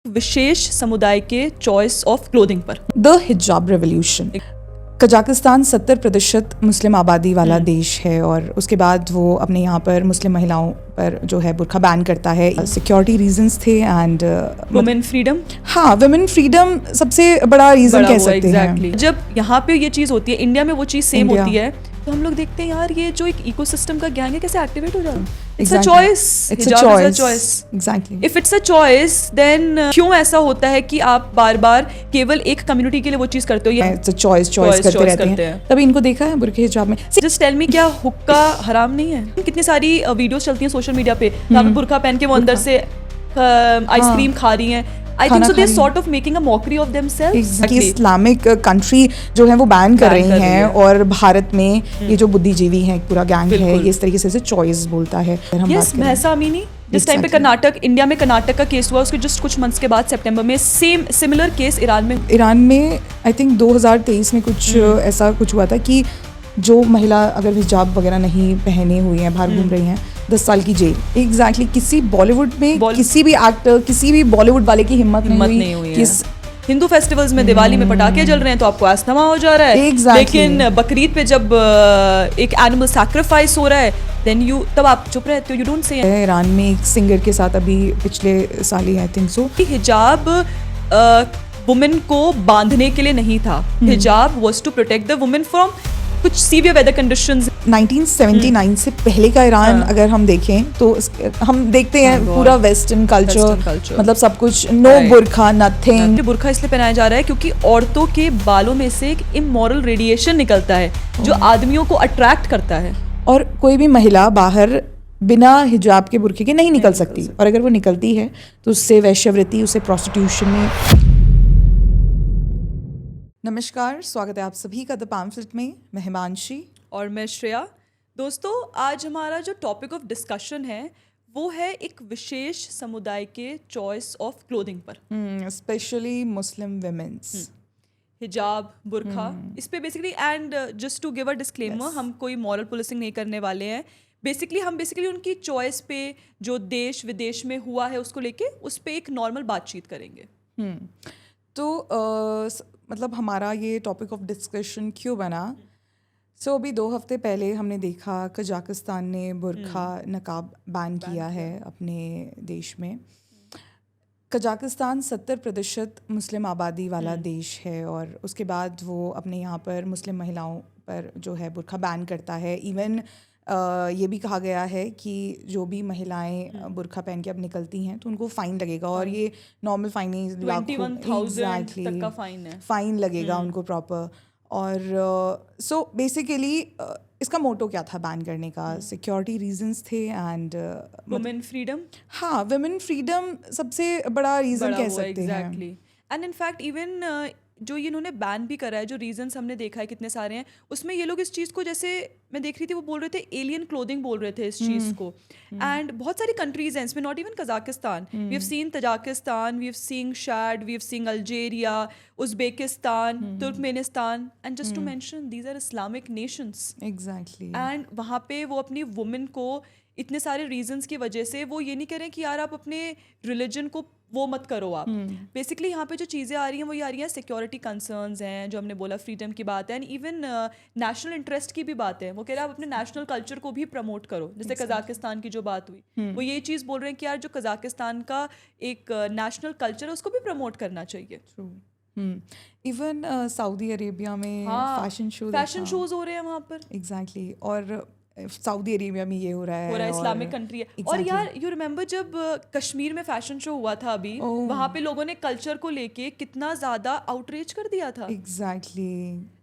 विशेष समुदाय के choice of clothing पर। द हिजाब रेवोल्यूशन। कजाकिस्तान 70% मुस्लिम आबादी वाला देश है और उसके बाद वो अपने यहाँ पर मुस्लिम महिलाओं पर जो है बुर्का बैन करता है। सिक्योरिटी रीजंस थे एंड वुमेन फ्रीडम। हाँ, वुमेन फ्रीडम सबसे बड़ा रीजन कह सकते हैं। जब यहाँ पे ये चीज़ होती है, इंडिया में वो चीज़ सेम होती है, तो हम लोग देखते हैं यार ये जो एक इकोसिस्टम का गैंग है कैसे एक्टिवेट हो जाता है। इट्स अ चॉइस, हिजाब is a choice. Exactly, if it's a choice then क्यों ऐसा होता है कि आप बार बार केवल एक कम्युनिटी के लिए वो चीज़ करते हो? इट्स अ चॉइस करते रहते हैं। तभी इनको देखा है बुर्के हिजाब में। जस्ट टेल मी, क्या हुक्का हराम नहीं है? कितनी सारी वीडियोस चलती हैं सोशल मीडिया पे, जहाँ पे बुर्का पहन के वो अंदर से आइसक्रीम खा रही हैं। I think so they're sort of making a mockery of themselves. Exactly. Islamic country जो है वो बैन कर रही हैं और भारत में ये जो बुद्धिजीवी हैं पूरा गैंग है, ये इस तरीके से चॉइस बोलता है। Yes, महसा अमीनी जिस टाइम पे कर्नाटक, इंडिया में कर्नाटक का केस हुआ, उसके जस्ट कुछ मंथ्स के बाद सितंबर में सेम सिमिलर केस ईरान में आई थिंक 2023 में कुछ ऐसा कुछ हुआ था कि जो महिला अगर हिजाब वगैरह नहीं पहने हुई हैं, बाहर घूम रही हैं, 10 साल की जेल। एग्जैक्टली किसी बॉलीवुड में किसी भी एक्टर, किसी भी बॉलीवुड वाले की हिम्मत नहीं हुई है। हिंदू फेस्टिवल्स में, दिवाली में पटाखे जल रहे हैं तो आपको अस्थमा हो जा रहा है। लेकिन बकरीद पे जब एक एनिमल सैक्रिफाइस हो रहा है तब आप चुप रहते हो, यू डोंट से। ईरान में एक सिंगर के साथ अभी पिछले साल ही आई थिंक सो, हिजाब वुमेन को बांधने के लिए नहीं था। हिजाब was to protect the women from कुछ सीवियर वेदर कंडीशंस। 1979 से पहले का ईरान अगर हम देखें तो हम देखते हैं पूरा वेस्टर्न कल्चर, मतलब सब कुछ, नो बुर्खा, नथिंग। बुर्खा इसलिए पहनाया जा रहा है क्योंकि औरतों के बालों में से एक इमोरल रेडिएशन निकलता है जो आदमियों को अट्रैक्ट करता है, और कोई भी महिला बाहर बिना हिजाब के बुर्के के नहीं निकल सकती, और अगर वो निकलती है तो उससे वैश्यवृत्ति, उससे प्रोस्टिट्यूशन में। नमस्कार, स्वागत है आप सभी का द पैम्फलेट में। मैं हिमांशी और मैं श्रेया। दोस्तों, आज हमारा जो टॉपिक ऑफ डिस्कशन है वो है एक विशेष समुदाय के चॉइस ऑफ क्लोथिंग पर, स्पेशली मुस्लिम विमेन्स। हिजाब, बुर्खा, इस पे basically, and just to give a disclaimer, हम कोई मॉरल पुलिसिंग नहीं करने वाले हैं। हम बेसिकली उनकी चॉइस पे जो देश विदेश में हुआ है उसको लेके उस पे एक नॉर्मल बातचीत करेंगे। तो मतलब हमारा ये टॉपिक ऑफ डिस्कशन क्यों बना? अभी 2 हफ्ते पहले हमने देखा कजाकिस्तान ने बुर्खा नकाब बैन किया है अपने देश में। कजाकिस्तान 70% मुस्लिम आबादी वाला देश है और उसके बाद वो अपने यहाँ पर मुस्लिम महिलाओं पर जो है बुर्खा बैन करता है। इवन ये भी कहा गया है कि जो भी महिलाएं बुर्खा पहन के अब निकलती हैं तो उनको फ़ाइन लगेगा, और ये नॉर्मल फ़ाइन नहीं, 21,000 तक का फ़ाइन है, फ़ाइन लगेगा उनको प्रॉपर। और सो बेसिकली इसका मोटो क्या था बैन करने का? सिक्योरिटी रीजंस थे एंड वुमेन फ्रीडम। हाँ, वुमेन फ्रीडम सबसे बड़ा रीज़न कह सकते हैं। एंड इनफैक्ट इवन जो इन्होंने बैन भी करा है, जो रीजंस हमने देखा है कितने सारे हैं, उसमें ये लोग इस चीज़ को, जैसे मैं देख रही थी, वो बोल रहे थे एलियन क्लोथिंग बोल रहे थे इस चीज़ को। एंड बहुत सारी कंट्रीज हैं इसमें, not even Kazakhstan, we have seen Tajikistan, we have seen Chad, we have seen Algeria, Uzbekistan, Turkmenistan, and just to mention these are Islamic nations. Exactly. And वहाँ पे वो अपनी वुमेन को इतने सारे रीजंस की वजह से वो ये नहीं कह रहे कि यार आप अपने रिलीजन को वो मत करो आप। बेसिकली यहाँ पे जो चीज़ें आ रही हैं वो ये आ रही हैं, सिक्योरिटी कंसर्न्स हैं, जो हमने बोला, फ्रीडम की बात है, एंड इवन नेशनल इंटरेस्ट की भी बात है। वो कह रहे हैं आप अपने नेशनल कल्चर को भी प्रमोट करो। जैसे कजाकिस्तान की जो बात हुई, वो ये चीज़ बोल रहे हैं कि यार जो कजाकिस्तान का एक नेशनल कल्चर है उसको भी प्रमोट करना चाहिए। इवन सऊदी अरेबिया में फैशन शोज हो रहे हैं वहाँ पर। एग्जैक्टली। और सऊदी अरेबिया में ये हो रहा है, इस्लामिक कंट्री है। और यार यू रिमेम्बर जब कश्मीर में फैशन शो हुआ था अभी, वहाँ पे लोगों ने कल्चर को लेके कितना ज़्यादा आउटरीच कर दिया था। एग्जैक्टली।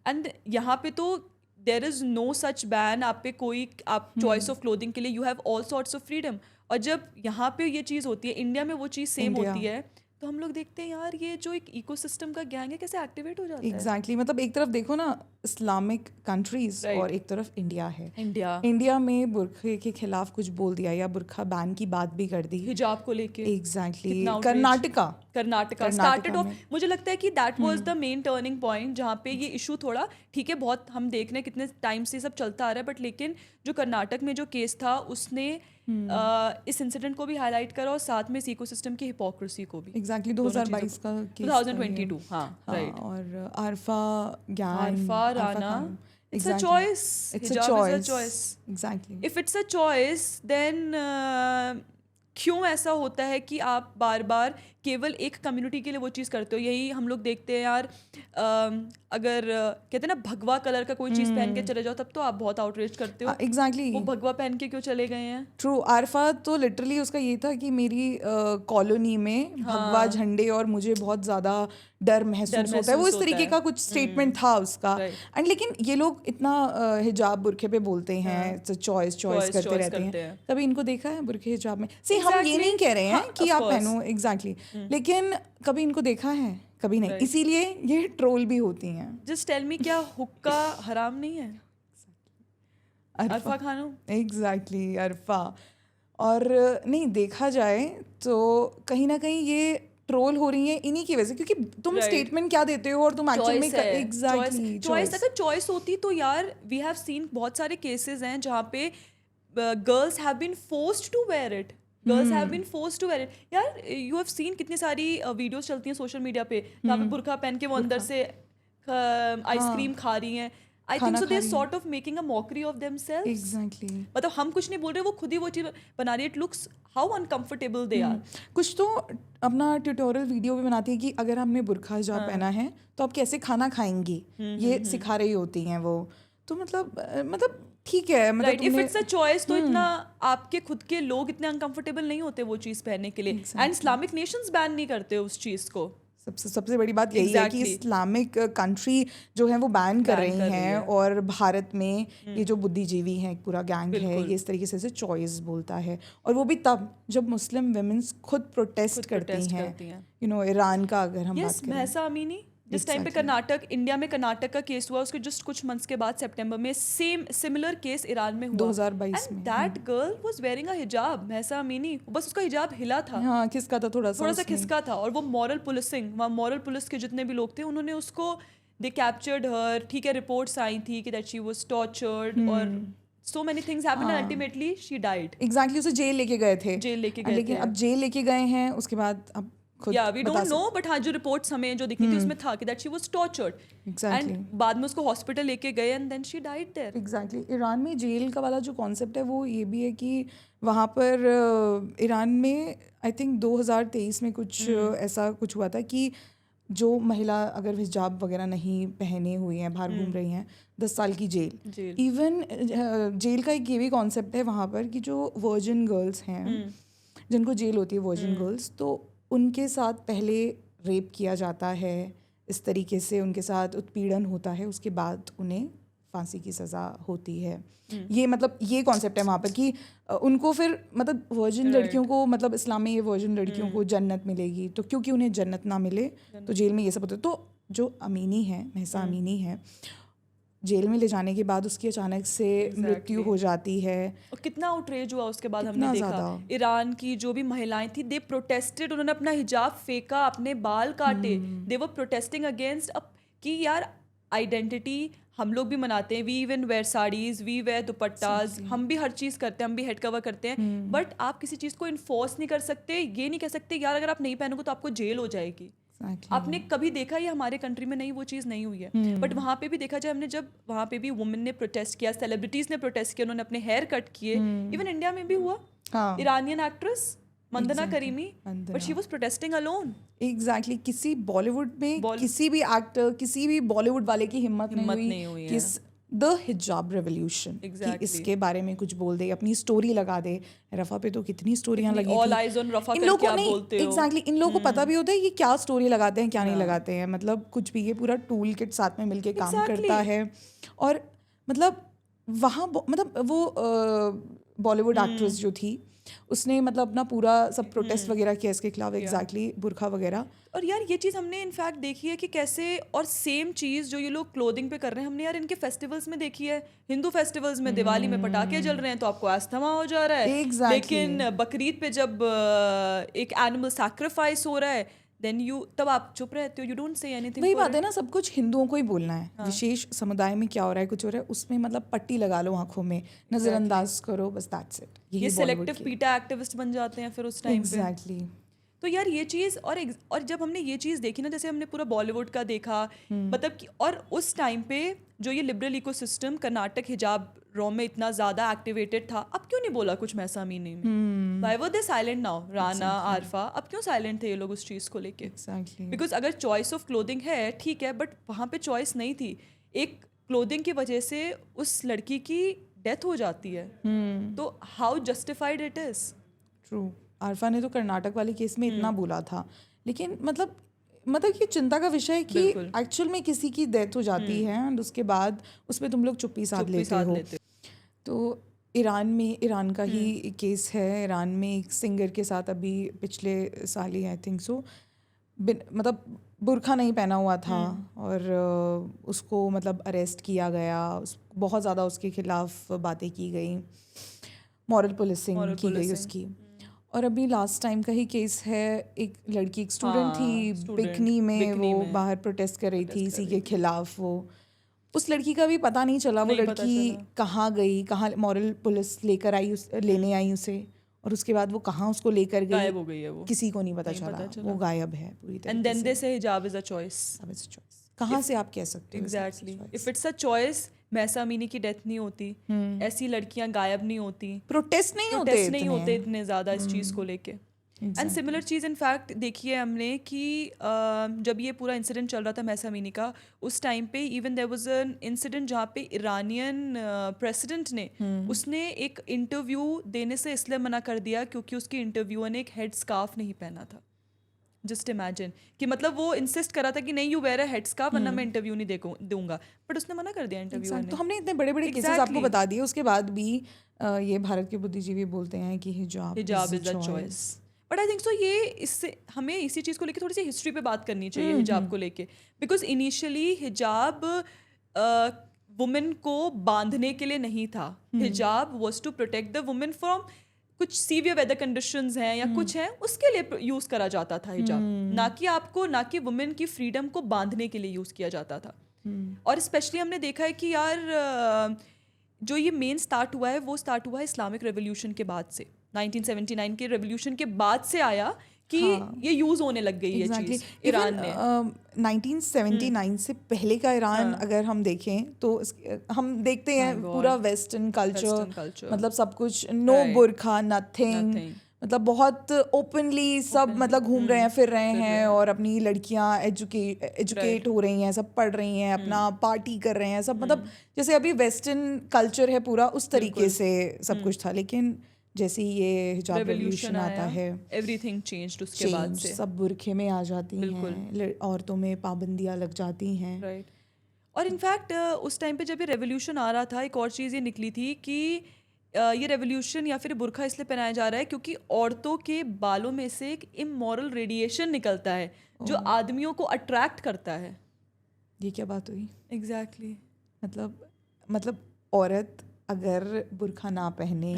एंड यहाँ पे तो there is no such ban, आप पे कोई, आप चॉइस ऑफ क्लोथिंग के लिए you have all sorts of freedom. और जब यहाँ पे ये चीज़ होती है, इंडिया में वो चीज़ सेम होती है, तो हम लोग देखते हैं यार ये जो एक इकोसिस्टम का गैंग है कैसे एक्टिवेट हो जाता है। एग्जैक्टली। मतलब एक तरफ देखो ना इस्लामिक कंट्रीज, और एक तरफ इंडिया है। इंडिया में बुर्खे के खिलाफ कुछ बोल दिया या बुर्खा बैन की बात भी कर दी, हिजाब को लेके। एग्जैक्टली। कर्नाटका स्टार्टेड ऑफ, मुझे लगता है कि that was the main turning point, जहाँ पे ये इशू थोड़ा, ठीक है, बहुत हम देख रहे हैं कितने टाइम से सब चलता आ रहा है, बट लेकिन जो कर्नाटक में जो केस था उसने इस इंसिडेंट को भी हाईलाइट करा और साथ में इस इकोसिस्टम की हिपोक्रेसी को भी। एग्जैक्टली 2022 का केस 2022 हाँ राइट। और Arfa gang, Arfa Rana, it's a choice. It's a Hijab choice. is a choice. Exactly. If it's a choice, then क्यों ऐसा होता है कि आप बार बार केवल एक कम्युनिटी के लिए वो चीज़ करते हो? यही हम लोग देखते हैं यार, अगर कहते हैं ना भगवा कलर का कोई चीज़ पहन के चले जाओ तब तो आप बहुत आउटरीच करते हो। एग्जैक्टली वो भगवा पहन के क्यों चले गए हैं? ट्रू। आरफा तो लिटरली उसका ये था कि मेरी कॉलोनी में भगवा झंडे और मुझे बहुत ज़्यादा डर महसूस होता है, वो इस तरीके का कुछ स्टेटमेंट था उसका। एंड लेकिन ये लोग इतना हिजाब बुरखे पे बोलते हैं, चॉइस करते रहते हैं। कभी इनको देखा है बुरखे हिजाब में? सी हम ये नहीं कह रहे हैं कि आप पहनो, एग्जैक्टली, लेकिन कभी इनको देखा है? कभी नहीं। इसीलिए ये ट्रोल भी होती हैं। जस्ट टेल मी, क्या हुक्का हराम नहीं है? अरफा खानो, एग्जैक्टली अरफा। और नहीं देखा जाए तो कहीं ना कहीं ये ट्रोल हो रही है इन्हीं की वजह से, क्योंकि तुम स्टेटमेंट क्या देते हो और तुम एक्चुअल में एग्जैक्टली चॉइस। अगर चॉइस होती तो यार वी हैव सीन बहुत सारे केसेस हैं जहाँ पे girls have been forced to wear it. यार यू हैव सीन कितनी सारी वीडियोस चलती हैं सोशल मीडिया पे जहाँ पे बुरखा पहन के वो अंदर से आइसक्रीम खा रही हैं। I think so they're sort of making a mockery of themselves. Exactly. मतलब हम कुछ नहीं बोल रहे, वो खुद ही वो चीज़ बना रही है। It looks how uncomfortable they are. कुछ तो अपना ट्यूटोरियल वीडियो भी बनाती है कि अगर हमने बुरखा हिजाब पहना है तो आप कैसे खाना खाएंगी, ये सिखा रही होती हैं वो। तो मतलब ठीक है, मतलब इफ इट्स अ चॉइस तो इतना आपके खुद के लोग इतने अनकंफर्टेबल नहीं होते वो चीज़ पहनने के लिए। एंड इस्लामिक नेशंस बैन नहीं करते उस चीज़ को। सबसे बड़ी बात यही है कि इस्लामिक कंट्री जो है वो बैन कर रही हैं, और भारत में ये जो बुद्धिजीवी हैं, पूरा गैंग है, ये इस तरीके से चॉइस बोलता है। और वो भी तब जब मुस्लिम विमेंस खुद प्रोटेस्ट करती हैं। यू नो ईरान का अगर हम बात करें, महसा अमीनी जिस टाइम पे कर्नाटक, इंडिया में कर्नाटक का केस हुआ, उसके जस्ट कुछ मंथ्स के बाद सितंबर में सिमिलर केस ईरान में हुआ 2022 में। That girl was wearing a हिजाब, महसा अमीनी, बस उसका हिजाब हिला था, हाँ खिसका था थोड़ा सा खिसका था। और वो मॉरल पुलिसिंग, वहाँ मॉरल पुलिस के जितने भी लोग थे उन्होंने उसको, दे कैप्चर्ड हर, ठीक है, रिपोर्ट्स आई थी कि दैट शी वाज टॉर्चर्ड और so many things happened and ultimately she died. Exactly, उसे जेल लेके गए थे। लेकिन अब जेल लेके गए हैं, उसके बाद अब we don't know, but हाँ जो रिपोर्ट्स हमें जो दिखी थी उसमें था कि that she was tortured. Exactly. And बाद में उसको हॉस्पिटल लेके गए and then she died there. Exactly. Iran में जेल का वाला जो कॉन्सेप्ट है वो ये भी है कि वहाँ पर ईरान में आई थिंक 2023 में कुछ ऐसा कुछ हुआ था कि जो महिला अगर हिजाब वगैरह नहीं पहने हुई हैं, बाहर घूम रही हैं, 10 साल की जेल। इवन जेल का एक ये भी कॉन्सेप्ट है वहाँ पर कि जो वर्जिन गर्ल्स हैं, जिनको जेल होती है वर्जिन गर्ल्स, तो उनके साथ पहले रेप किया जाता है, इस तरीके से उनके साथ उत्पीड़न होता है, उसके बाद उन्हें फांसी की सज़ा होती है। ये मतलब ये कॉन्सेप्ट है वहाँ पर कि उनको फिर मतलब वर्जिन लड़कियों को, मतलब इस्लाम में ये वर्जिन लड़कियों को जन्नत मिलेगी, तो क्योंकि उन्हें जन्नत ना मिले तो जेल में ये सब होता है। तो जो अमीनी है, महसा अमीनी है, जेल में ले जाने के बाद उसकी अचानक से मृत्यु हो जाती है। और कितना आउटरेज हुआ उसके बाद, हमने देखा ईरान की जो भी महिलाएं थी, दे प्रोटेस्टेड, उन्होंने अपना हिजाब फेंका, अपने बाल काटे, दे वर प्रोटेस्टिंग अगेंस्ट कि यार आइडेंटिटी हम लोग भी मनाते हैं, we even wear saris, we wear dupattas, हम भी हर चीज़ करते हैं, हम भी हेड कवर करते हैं, बट आप किसी चीज़ को इन्फोर्स नहीं कर सकते। ये नहीं कह सकते यार अगर आप नहीं पहनोगे तो आपको जेल हो जाएगी। आपने कभी देखा, ये हमारे कंट्री में नहीं, वो चीज़ नहीं हुई है। बट वहाँ पे भी देखा जाए, हमने जब वहाँ पे भी वुमेन ने प्रोटेस्ट किया, सेलिब्रिटीज ने प्रोटेस्ट किया, उन्होंने अपने हेयर कट किए, इवन इंडिया में भी हुआ। Iranian actress Mandana Karimi, but she was protesting alone. Exactly, किसी बॉलीवुड में किसी भी एक्टर, किसी भी बॉलीवुड वाले की हिम्मत नहीं हुई कि द हिजाब रेवोल्यूशन कि इसके बारे में कुछ बोल दे, अपनी स्टोरी लगा दे। रफा पे तो कितनी स्टोरियां लगी ऑल आइज ऑन रफा इन लोगों को नहीं, एग्जैक्टली इन लोगों को पता भी होता है ये क्या स्टोरी लगाते हैं, क्या नहीं लगाते हैं, मतलब कुछ भी, ये पूरा टूल किट साथ में मिलके काम करता है। और मतलब वहाँ मतलब वो बॉलीवुड एक्ट्रेस जो थी उसने मतलब अपना पूरा सब प्रोटेस्ट वगैरह किया इसके खिलाफ, एग्जैक्टली बुरखा वगैरह। और यार ये चीज़ हमने इनफैक्ट देखी है कि कैसे, और सेम चीज़ जो ये लोग क्लोथिंग पे कर रहे हैं, हमने यार इनके फेस्टिवल्स में देखी है। हिंदू फेस्टिवल्स में दिवाली में पटाखे जल रहे हैं तो आपको अस्थमा हो जा रहा है, लेकिन बकरीद पे जब एक एनिमल सैक्रिफाइस हो रहा है, देन यू तब आप चुप रहते हो, यू डोंट से एनीथिंग। वही बात है ना, सब कुछ हिंदुओं को ही बोलना है। विशेष समुदाय में क्या हो रहा है, कुछ हो रहा है, उसमें मतलब पट्टी लगा लो आंखों में, नजरअंदाज करो, बस दैट्स इट। ये सेलेक्टिव पीटा एक्टिविस्ट बन जाते हैं फिर उस टाइम पे। एग्जैक्टली। तो यार ये चीज़ और जब हमने ये चीज़ देखी ना, जैसे हमने पूरा बॉलीवुड का देखा, मतलब कि और उस टाइम पे जो ये लिबरल इकोसिस्टम कर्नाटक हिजाब रॉ में इतना ज़्यादा एक्टिवेटेड था, अब क्यों नहीं बोला कुछ महसा अमीनी में? Why were they silent now? Rana, Arfa, अब क्यों साइलेंट थे ये लोग उस चीज़ को लेके? एग्जैक्टली। बिकॉज अगर चॉइस ऑफ क्लोथिंग है ठीक है, बट वहाँ पे चॉइस नहीं थी। एक क्लोथिंग की वजह से उस लड़की की डेथ हो जाती है, तो how justified it is? True. Arfa ने तो कर्नाटक वाले केस में इतना बोला था, लेकिन मतलब ये चिंता का विषय है कि एक्चुअल में किसी की डेथ हो जाती है एंड उसके बाद उसमें तुम लोग चुप्पी साध लेते हो। तो ईरान का ही केस है। ईरान में एक सिंगर के साथ अभी पिछले साल ही आई थिंक सो, मतलब बुर्खा नहीं पहना हुआ था और उसको मतलब अरेस्ट किया गया, बहुत ज़्यादा उसके खिलाफ बातें की गई, मॉरल पुलिसिंग की गई उसकी। और अभी लास्ट टाइम का ही केस है, एक लड़की, एक स्टूडेंट थी बिकनी में, वो बाहर प्रोटेस्ट कर रही थी इसी के खिलाफ। वो उस लड़की का भी पता नहीं चला, वो लड़की कहाँ गई, कहाँ मॉरल पुलिस लेकर आई, लेने आई उसे, और उसके बाद वो कहाँ उसको लेकर गई, गायब हो गई है वो, किसी को नहीं पता चला, वो गायब है पूरी तरीके से। एंड देन दे से हिजाब इज अ चॉइस। कहाँ से आप कह सकते हो? Exactly, if it's a choice, Mahsa Amini की डेथ नहीं होती, ऐसी लड़कियां गायब नहीं होती, प्रोटेस्ट नहीं होते इतने ज्यादा इस चीज को लेके। एंड सिमिलर चीज़ इनफैक्ट देखी है हमने कि जब ये पूरा इंसिडेंट चल रहा था महसा अमीनी का, उस टाइम पे even there was an incident जहाँ पे ईरानियन प्रेसिडेंट ने उसने एक इंटरव्यू देने से इसलिए मना कर दिया क्योंकि उसकी इंटरव्यूअर ने एक हेड स्कार्फ नहीं पहना था। जस्ट इमेजिन कि मतलब वो इंसिस्ट करा था कि नहीं, you wear a head scarf वरना मैं इंटरव्यू नहीं दूंगा, बट उसने मना कर दिया इंटरव्यू ने। तो हमने इतने बड़े बड़े केसेस आपको बता दिए, उसके बाद भी ये भारत के बुद्धिजीवी बोलते हैं कि हिजाब is a choice. But I think so ये इससे हमें इसी चीज़ को लेके थोड़ी सी हिस्ट्री पे बात करनी चाहिए हिजाब को लेके, बिकॉज इनिशियली हिजाब वुमेन को बांधने के लिए नहीं था। हिजाब was to protect the women from कुछ सीवियर वेदर कंडीशंस हैं या कुछ हैं, उसके लिए यूज़ करा जाता था हिजाब, ना कि वुमेन की फ्रीडम को बांधने के लिए यूज़ किया जाता था। और स्पेशली हमने देखा है कि यार जो ये मेन स्टार्ट हुआ है वो स्टार्ट हुआ है इस्लामिक रेवोल्यूशन के बाद से, 1979 के रेवोल्यूशन के बाद से आया कि ये यूज़ होने लग गई ये चीज़ ईरान में। 1979 से पहले का ईरान अगर हम देखें तो हम देखते हैं पूरा वेस्टर्न कल्चर, मतलब सब कुछ, नो बुर्खा, नथिंग, मतलब बहुत ओपनली सब मतलब घूम रहे हैं, फिर रहे हैं, और अपनी लड़कियां एजुकेट हो रही हैं, सब पढ़ रही हैं, अपना पार्टी कर रहे हैं सब, मतलब जैसे अभी वेस्टर्न कल्चर है पूरा, उस तरीके से सब कुछ था। लेकिन जैसे ही ये हिजाब रेवोल्यूशन आता है, एवरीथिंग चेंज्ड उसके बाद से, सब बुरखे में आ जाती हैं, औरतों में पाबंदियां लग जाती हैं। राइट। और इनफैक्ट उस टाइम पे जब ये रेवोल्यूशन आ रहा था, एक और चीज़ ये निकली थी कि ये रेवोल्यूशन या फिर बुर्खा इसलिए पहनाया जा रहा है क्योंकि औरतों के बालों में से एक इमोरल रेडिएशन निकलता है जो आदमियों को अट्रैक्ट करता है। ये क्या बात हुई? एग्जैक्टली मतलब औरत अगर बुर्खा ना पहने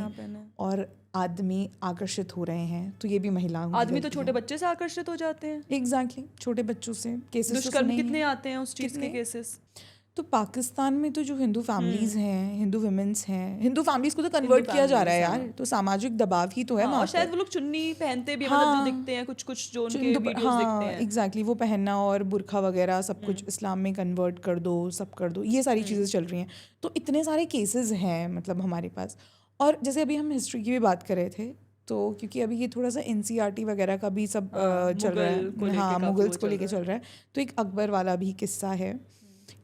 और आदमी आकर्षित हो रहे हैं तो ये भी महिला, आदमी तो छोटे बच्चे से आकर्षित हो जाते हैं। एग्जैक्टली, छोटे बच्चों से केसेस दुष्कर्म कितने आते हैं उस चीज़ के केसेस। तो पाकिस्तान में तो जो हिंदू फैमिलीज हैं, हिंदू वुमेन्स हैं, हिंदू फैमिलीज को तो कन्वर्ट किया जा रहा है यार, तो सामाजिक दबाव ही तो है। और शायद वो लोग चुन्नी पहनते भी, मतलब जो दिखते हैं कुछ जो उनके वीडियोस दिखते हैं। एग्जैक्टली, वो पहनना और बुर्खा वगैरह सब कुछ इस्लाम में कन्वर्ट कर दो, सब कर दो, ये सारी चीज़ें चल रही हैं। तो इतने सारे केसेस हैं मतलब हमारे पास। और जैसे अभी हम हिस्ट्री की भी बात कर रहे थे, तो क्योंकि अभी ये थोड़ा सा NCERT वगैरह का भी सब चल रहा है, हाँ, मुगल्स को लेके चल रहा है। तो एक अकबर वाला भी किस्सा है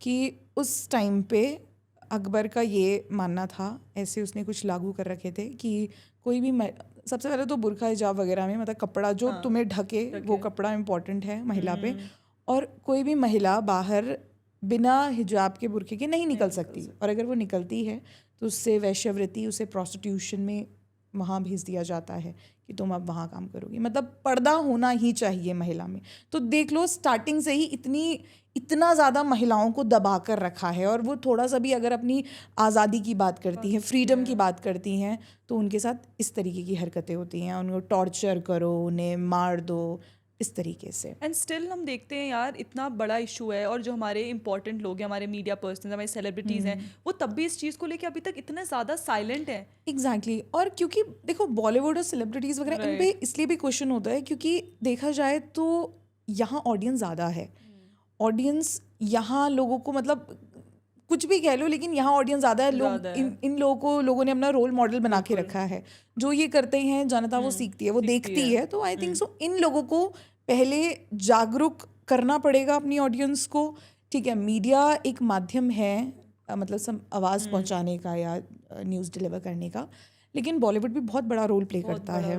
कि उस टाइम पे अकबर का ये मानना था, ऐसे उसने कुछ लागू कर रखे थे कि कोई भी सबसे पहले तो बुर्खा हिजाब वगैरह में मतलब कपड़ा जो तुम्हें ढके वो कपड़ा इम्पोर्टेंट है महिला पे, और कोई भी महिला बाहर बिना हिजाब के बुर्खे के नहीं निकल सकती, और अगर वो निकलती है तो उससे वैश्यवृत्ति, उसे प्रोस्टिट्यूशन में वहाँ भेज दिया जाता है कि तुम अब वहाँ काम करोगी। मतलब पर्दा होना ही चाहिए महिला में। तो देख लो, स्टार्टिंग से ही इतना ज़्यादा महिलाओं को दबा कर रखा है, और वो थोड़ा सा भी अगर अपनी आज़ादी की बात करती हैं, फ्रीडम की बात करती हैं, तो उनके साथ इस तरीके की हरकतें होती हैं। उनको टॉर्चर करो, उन्हें मार दो, इस तरीके से। एंड स्टिल हम देखते हैं यार इतना बड़ा इशू है, और जो हमारे इंपॉर्टेंट लोग हैं, हमारे मीडिया पर्सन, हमारे सेलिब्रिटीज़ हैं, वो तब भी इस चीज़ को लेके अभी तक इतने ज़्यादा साइलेंट हैं। एग्जैक्टली और क्योंकि देखो बॉलीवुड और सेलिब्रिटीज़ वगैरह इन पे इसलिए भी क्वेश्चन होता है क्योंकि देखा जाए तो यहाँ ऑडियंस ज़्यादा है। ऑडियंस यहाँ लोगों को मतलब कुछ भी कह लो, लेकिन यहाँ ऑडियंस ज़्यादा है। लोग इन लोगों को लोगों ने अपना रोल मॉडल बना के रखा है। जो ये करते हैं जनता वो सीखती है, वो देखती है। तो आई थिंक सो इन लोगों को पहले जागरूक करना पड़ेगा अपनी ऑडियंस को। ठीक है, मीडिया एक माध्यम है मतलब सब आवाज़ पहुंचाने का या न्यूज़ डिलीवर करने का, लेकिन बॉलीवुड भी बहुत बड़ा रोल प्ले करता है।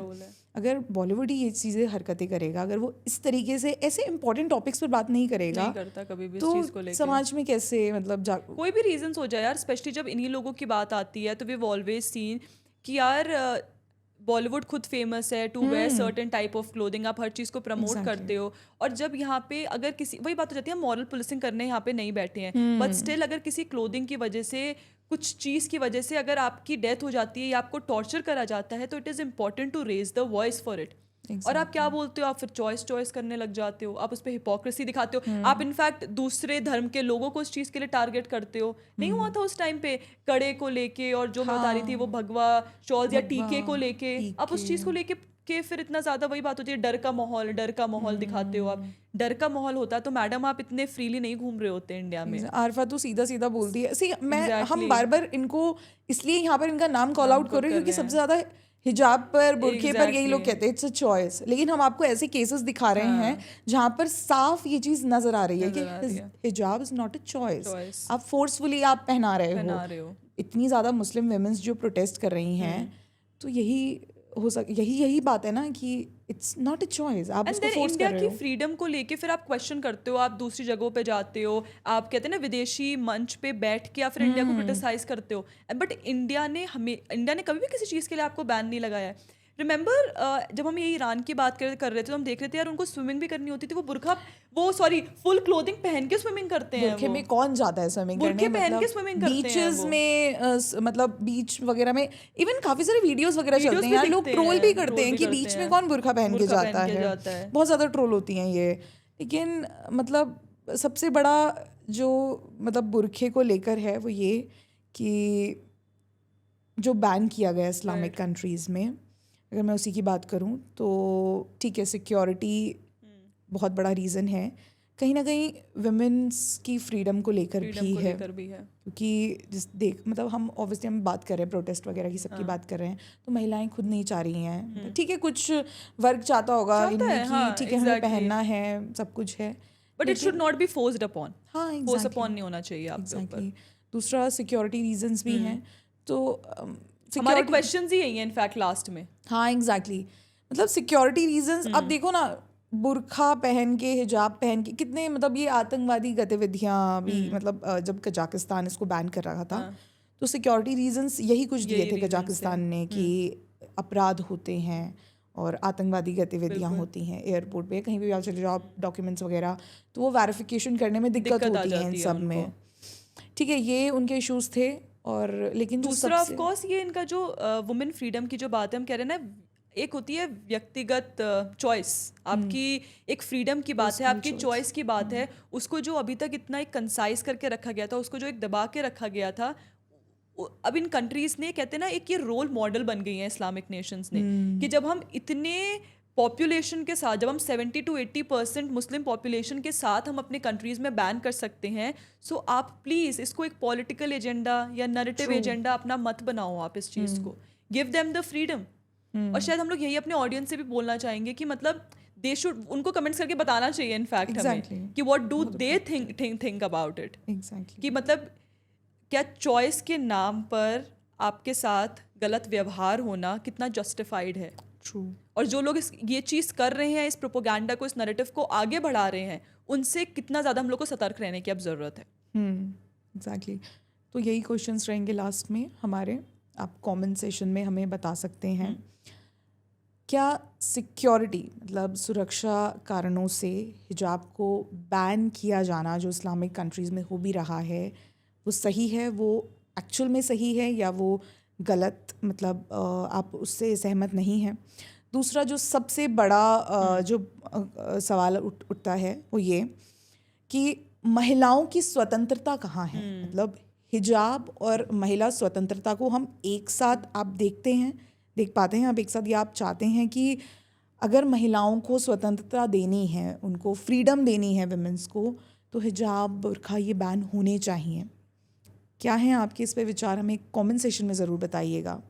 अगर बॉलीवुड ही ये चीज़ें हरकतें करेगा, अगर वो इस तरीके से ऐसे इंपॉर्टेंट टॉपिक्स पर बात नहीं करेगा, नहीं करता कभी भी तो इस चीज़ को लेके, समाज में कैसे मतलब कोई भी रीजंस हो जाए यार, स्पेशली जब इन्हीं लोगों की बात आती है तो वी ऑलवेज सीन कि यार बॉलीवुड खुद फेमस है to wear certain type of clothing, आप हर चीज़ को प्रमोट करते हो, और जब यहाँ पे अगर किसी, वही बात हो जाती है, मॉरल पुलिसिंग करने यहाँ पे नहीं बैठे हैं, बट स्टिल अगर किसी क्लोथिंग की वजह से, कुछ चीज़ की वजह से अगर आपकी डेथ हो जाती है या आपको टॉर्चर करा जाता है, तो it is important to raise the voice for it. और आप क्या बोलते हो, आप फिर चॉइस करने लग जाते हो, आप उस पर हिपोक्रेसी दिखाते हो, आप इनफैक्ट दूसरे धर्म के लोगों को उस चीज़ के लिए टारगेट करते हो। नहीं हुआ था उस टाइम पे कड़े को लेके, और जो मैं बता रही थी वो भगवा शॉल्स या टीके को लेके, आप उस चीज़ को लेके के फिर इतना ज़्यादा वही बात होती है, डर का माहौल दिखाते हो आप। डर का माहौल होता है तो मैडम आप इतने फ्रीली नहीं घूम रहे होते इंडिया में। आरफा तो सीधा सीधा बोलती है। हम बार बार इनको इसलिए यहाँ पर इनका नाम कॉल आउट कर रहे हैं क्योंकि सबसे ज़्यादा हिजाब पर, बुर्के पर यही लोग कहते हैं इट्स अ चॉइस, लेकिन हम आपको ऐसे केसेस दिखा रहे हैं जहाँ पर साफ ये चीज़ नजर आ रही है कि हिजाब इज नॉट अ चॉइस। आप फोर्सफुली आप पहना रहे हो। इतनी ज़्यादा मुस्लिम विमेंस जो प्रोटेस्ट कर रही हैं, तो यही बात है ना कि इट्स नॉट अ चॉइस, आप उसको फोर्स कर रहे हो। इंडिया की फ्रीडम को लेके फिर आप क्वेश्चन करते हो, आप दूसरी जगहों पे जाते हो, आप कहते हैं ना विदेशी मंच पे बैठ के आप फिर इंडिया को क्रिटिसाइज करते हो, बट इंडिया ने कभी भी किसी चीज़ के लिए आपको बैन नहीं लगाया है। रिमेंबर जब हम ये ईरान की बात कर रहे थे तो हम देख रहे थे यार उनको स्विमिंग भी करनी होती थी, वो फुल क्लोथिंग पहन के स्विमिंग करते हैं। बुरखे में कौन जाता है स्विमिंग करने? पहन के स्विमिंग करते हैं बीचेस में, मतलब बीच वगैरह में इवन काफी सारे वीडियोस वगैरह चलते हैं यार, लोग ट्रोल भी करते हैं कि बीच में कौन बुरखा पहन के जाता है। बहुत ज्यादा ट्रोल होती हैं ये। लेकिन मतलब सबसे बड़ा जो मतलब बुरखे को लेकर है वो ये कि जो बैन किया गया इस्लामिक कंट्रीज में, अगर मैं उसी की बात करूं तो ठीक है, सिक्योरिटी बहुत बड़ा रीज़न है, कहीं ना कहीं वुमेन्स की फ्रीडम को लेकर भी है, क्योंकि मतलब हम ऑब्वियसली हम बात कर रहे हैं प्रोटेस्ट वगैरह की, सबकी बात कर रहे हैं, तो महिलाएं खुद नहीं चाह रही हैं। ठीक है, कुछ वर्ग चाहता होगा इनमें कि ठीक है हमें पहनना है, सब कुछ है, but it should not be forced upon. हाँ, फोर्स अपॉन नहीं होना चाहिए आपके ऊपर। दूसरा सिक्योरिटी रीजंस भी हैं, तो हमारे क्वेश्चंस ही यही हैं इनफैक्ट लास्ट में। हाँ एग्जैक्टली, मतलब सिक्योरिटी रीजंस। अब देखो ना, बुरखा पहन के, हिजाब पहन के कितने मतलब ये आतंकवादी गतिविधियां भी, मतलब जब कजाकिस्तान इसको बैन कर रहा था तो सिक्योरिटी रीजंस यही कुछ दिए थे कजाकिस्तान ने कि अपराध होते हैं और आतंकवादी गतिविधियां होती हैं एयरपोर्ट पे, कहीं भी आप चले जाओ, डॉक्यूमेंट्स वगैरह, तो वो वेरिफिकेशन करने में दिक्कत होती है इन सब में। ठीक है, ये उनके इश्यूज थे। और लेकिन दूसरा ऑफ कोर्स ये इनका जो वुमेन फ्रीडम की जो बात है, हम कह रहे हैं ना, एक होती है व्यक्तिगत चॉइस, आपकी एक फ्रीडम की बात है, आपकी चॉइस की बात है, उसको जो अभी तक इतना एक कंसाइज करके रखा गया था, उसको जो एक दबा के रखा गया था, अब इन कंट्रीज ने कहते हैं ना एक ये रोल मॉडल बन गई हैं इस्लामिक नेशंस ने, कि जब हम इतने पॉपुलेशन के साथ, जब हम 70 to 80% मुस्लिम पॉपुलेशन के साथ हम अपने कंट्रीज में बैन कर सकते हैं, सो आप प्लीज़ इसको एक पॉलिटिकल एजेंडा या नैरेटिव एजेंडा अपना मत बनाओ आप इस चीज़ को, गिव देम द फ्रीडम। और शायद हम लोग यही अपने ऑडियंस से भी बोलना चाहेंगे कि मतलब दे शुड, उनको कमेंट्स करके बताना चाहिए इनफैक्ट हमें कि what do they think about it, कि मतलब क्या चॉइस के नाम पर आपके साथ गलत व्यवहार होना कितना जस्टिफाइड है। ट्रू। और जो लोग ये चीज़ कर रहे हैं, इस प्रोपोगेंडा को, इस नैरेटिव को आगे बढ़ा रहे हैं, उनसे कितना ज़्यादा हम लोग को सतर्क रहने की अब ज़रूरत है। एग्जैक्टली। तो यही क्वेश्चंस रहेंगे लास्ट में हमारे, आप कमेंट सेशन में हमें बता सकते हैं क्या सिक्योरिटी मतलब सुरक्षा कारणों से हिजाब को बैन किया जाना जो इस्लामिक कंट्रीज़ में हो भी रहा है, वो सही है, वो एक्चुअल में सही है या वो गलत, मतलब आप उससे सहमत नहीं हैं? दूसरा जो सबसे बड़ा सवाल उठता है वो ये कि महिलाओं की स्वतंत्रता कहाँ है। मतलब हिजाब और महिला स्वतंत्रता को हम एक साथ आप देख पाते हैं, आप एक साथ, या आप चाहते हैं कि अगर महिलाओं को स्वतंत्रता देनी है, उनको फ्रीडम देनी है विमेंस को, तो हिजाब बुर्का ये बैन होने चाहिए। क्या हैं आपके इस पे विचार? हमें कमेंट सेशन में ज़रूर बताइएगा।